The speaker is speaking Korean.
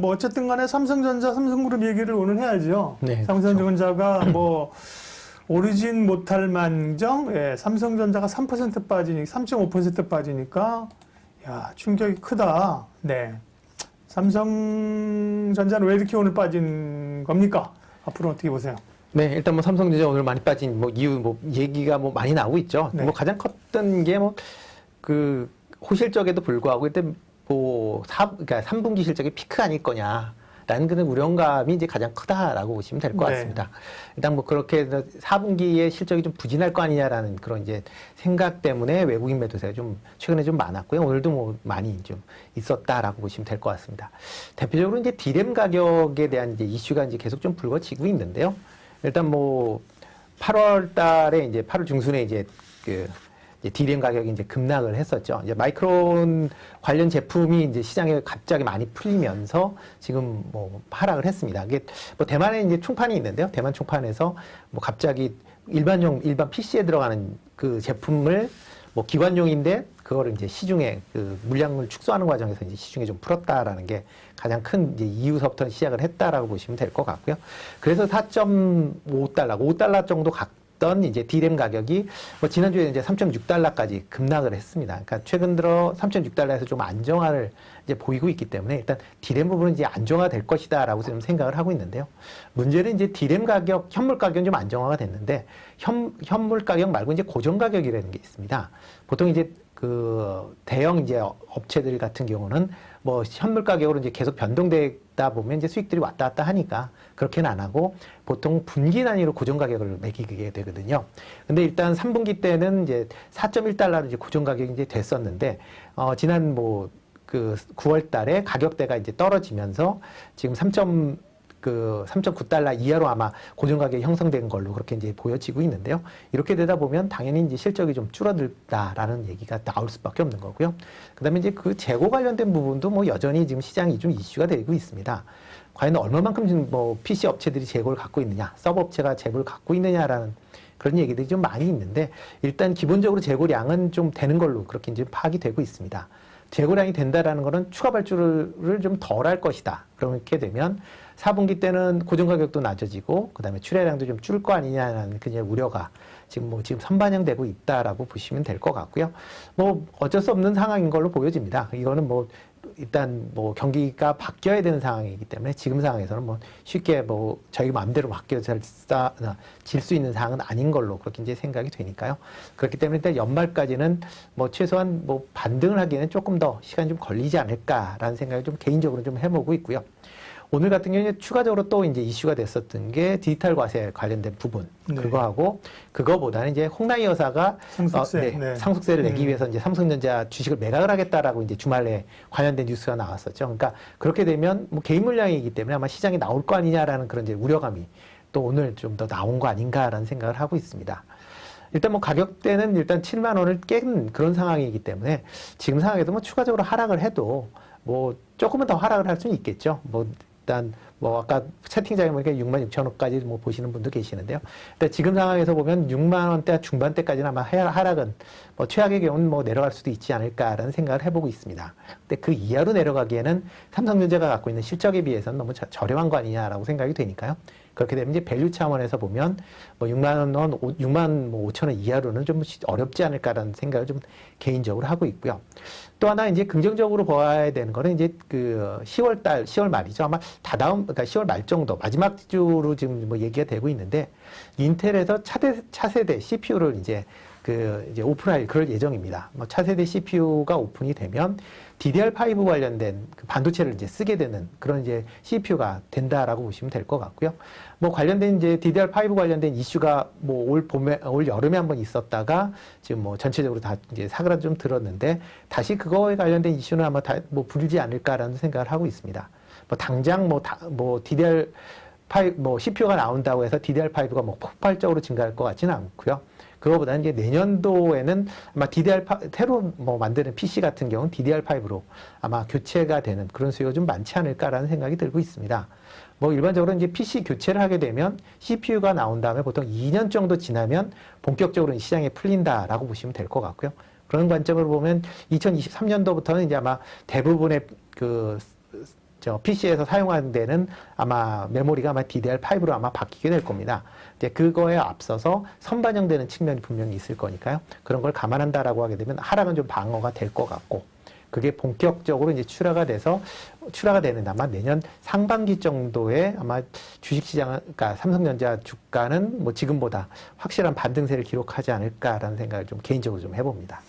뭐 어쨌든 간에 삼성전자, 삼성그룹 얘기를 오늘 해야죠. 네, 삼성전자가 뭐 오르진 못할 망정, 예, 삼성전자가 3% 빠지니까 3.5% 빠지니까 야, 충격이 크다. 네. 삼성전자는 왜 이렇게 오늘 빠진 겁니까? 앞으로 어떻게 보세요? 네, 일단 뭐 삼성전자 오늘 많이 빠진 뭐 이유 뭐 얘기가 뭐 많이 나오고 있죠. 네. 뭐 가장 컸던 게 뭐 그 호실적에도 불구하고 일단 뭐 그러니까 3분기 실적이 피크 아닐 거냐라는 그런 우려감이 이제 가장 크다라고 보시면 될 것 네. 같습니다. 일단 뭐 그렇게 해서 4분기에 실적이 좀 부진할 거 아니냐라는 그런 이제 생각 때문에 외국인 매도세가 좀 최근에 좀 많았고요. 오늘도 뭐 많이 좀 있었다라고 보시면 될 것 같습니다. 대표적으로 이제 디램 가격에 대한 이제 이슈가 이제 계속 좀 불거지고 있는데요. 일단 뭐 8월 달에 이제 8월 중순에 이제 이제 디램 가격이 이제 급락을 했었죠. 이제 마이크론 관련 제품이 이제 시장에 갑자기 많이 풀리면서 지금 뭐 하락을 했습니다. 이게 뭐 대만에 이제 총판이 있는데요. 대만 총판에서 뭐 갑자기 일반 PC에 들어가는 그 제품을 뭐 기관용인데 그거를 이제 시중에 그 물량을 축소하는 과정에서 이제 시중에 좀 풀었다라는 게 가장 큰 이제 이유서부터 시작을 했다라고 보시면 될 것 같고요. 그래서 4.5달러, 5달러 정도 갔던 이제 디램 가격이 뭐 지난주에 이제 3.6달러까지 급락을 했습니다. 그러니까 최근 들어 3.6달러에서 좀 안정화를 이제 보이고 있기 때문에 일단 디램 부분은 이제 안정화될 것이다라고 좀 생각을 하고 있는데요. 문제는 이제 디램 가격, 현물 가격은 좀 안정화가 됐는데 현물 가격 말고 이제 고정 가격이라는 게 있습니다. 보통 이제 그 대형 이제 업체들 같은 경우는 뭐 현물 가격으로 이제 계속 변동되다 보면 이제 수익들이 왔다 갔다 하니까 그렇게는 안 하고 보통 분기 단위로 고정 가격을 매기게 되거든요. 근데 일단 3분기 때는 이제 4.1달러로 이제 고정 가격이 이제 됐었는데 지난 뭐 그 9월 달에 가격대가 이제 떨어지면서 지금 3.9달러 이하로 아마 고정 가격이 형성된 걸로 그렇게 이제 보여지고 있는데요. 이렇게 되다 보면 당연히 이제 실적이 좀 줄어들다라는 얘기가 나올 수밖에 없는 거고요. 그다음에 이제 그 재고 관련된 부분도 뭐 여전히 지금 시장이 좀 이슈가 되고 있습니다. 과연 얼마만큼 지금 뭐 PC 업체들이 재고를 갖고 있느냐, 서버 업체가 재고를 갖고 있느냐라는 그런 얘기들이 좀 많이 있는데 일단 기본적으로 재고량은 좀 되는 걸로 그렇게 이제 파악이 되고 있습니다. 재고량이 된다라는 것은 추가 발주를 좀 덜 할 것이다. 그렇게 되면 4분기 때는 고정 가격도 낮아지고 그다음에 출하량도 좀 줄 거 아니냐는 그냥 우려가 지금 선반영되고 있다라고 보시면 될 것 같고요. 뭐 어쩔 수 없는 상황인 걸로 보여집니다. 이거는 뭐 일단 뭐 경기가 바뀌어야 되는 상황이기 때문에 지금 상황에서는 뭐 쉽게 뭐 저희 마음대로 바뀌어질 수 있는 상황은 아닌 걸로 그렇게 이제 생각이 되니까요. 그렇기 때문에 일단 연말까지는 뭐 최소한 뭐 반등을 하기에는 조금 더 시간이 좀 걸리지 않을까라는 생각을 좀 개인적으로 좀 해보고 있고요. 오늘 같은 경우에 추가적으로 또 이제 이슈가 됐었던 게 디지털 과세 관련된 부분. 네. 그거하고 그거보다는 이제 홍라희 여사가 상속세. 상속세를 내기 위해서 이제 삼성전자 주식을 매각을 하겠다라고 이제 주말에 관련된 뉴스가 나왔었죠. 그러니까 그렇게 되면 뭐 개인 물량이기 때문에 아마 시장에 나올 거 아니냐라는 그런 이제 우려감이 또 오늘 좀 더 나온 거 아닌가라는 생각을 하고 있습니다. 일단 뭐 가격대는 일단 7만 원을 깬 그런 상황이기 때문에 지금 상황에도 뭐 추가적으로 하락을 해도 뭐 조금은 더 하락을 할 수는 있겠죠. 뭐 일단 뭐 아까 채팅창에 보니까 6만 6천 원까지 뭐 보시는 분도 계시는데요. 일단 지금 상황에서 보면 6만 원대 중반대까지는 아마 하락은 뭐 최악의 경우는 뭐 내려갈 수도 있지 않을까라는 생각을 해보고 있습니다. 근데 그 이하로 내려가기에는 삼성전자가 갖고 있는 실적에 비해서는 너무 저렴한 거 아니냐라고 생각이 되니까요. 그렇게 되면 이제 밸류 차원에서 보면 뭐 6만 5천 원 이하로는 좀 어렵지 않을까라는 생각을 좀 개인적으로 하고 있고요. 또 하나 이제 긍정적으로 봐야 되는 거는 이제 그 10월 말이죠. 아마 그러니까 10월 말 정도 마지막 주로 지금 뭐 얘기가 되고 있는데 인텔에서 차세대 CPU를 이제 오픈할 그럴 예정입니다. 뭐 차세대 CPU가 오픈이 되면 DDR5 관련된 그 반도체를 이제 쓰게 되는 그런 이제 CPU가 된다라고 보시면 될 것 같고요. 뭐 관련된 이제 DDR5 관련된 이슈가 뭐 올 여름에 한번 있었다가 지금 뭐 전체적으로 다 이제 사그라져 좀 들었는데 다시 그거에 관련된 이슈는 아마 뭐 불지 않을까라는 생각을 하고 있습니다. 뭐 당장 DDR5 뭐 CPU가 나온다고 해서 DDR5가 뭐 폭발적으로 증가할 것 같지는 않고요. 그거보다는 이제 내년도에는 아마 새로 뭐 만드는 PC 같은 경우는 DDR5로 아마 교체가 되는 그런 수요가 좀 많지 않을까라는 생각이 들고 있습니다. 뭐 일반적으로 이제 PC 교체를 하게 되면 CPU가 나온 다음에 보통 2년 정도 지나면 본격적으로 시장에 풀린다라고 보시면 될 것 같고요. 그런 관점으로 보면 2023년도부터는 이제 아마 대부분의 저 PC에서 사용하는 데는 아마 메모리가 아마 DDR5로 아마 바뀌게 될 겁니다. 이제 그거에 앞서서 선반영되는 측면이 분명히 있을 거니까요. 그런 걸 감안한다라고 하게 되면 하락은 좀 방어가 될 것 같고, 그게 본격적으로 이제 출하가 되는 아마 내년 상반기 정도에 아마 주식시장, 그러니까 삼성전자 주가는 뭐 지금보다 확실한 반등세를 기록하지 않을까라는 생각을 좀 개인적으로 좀 해봅니다.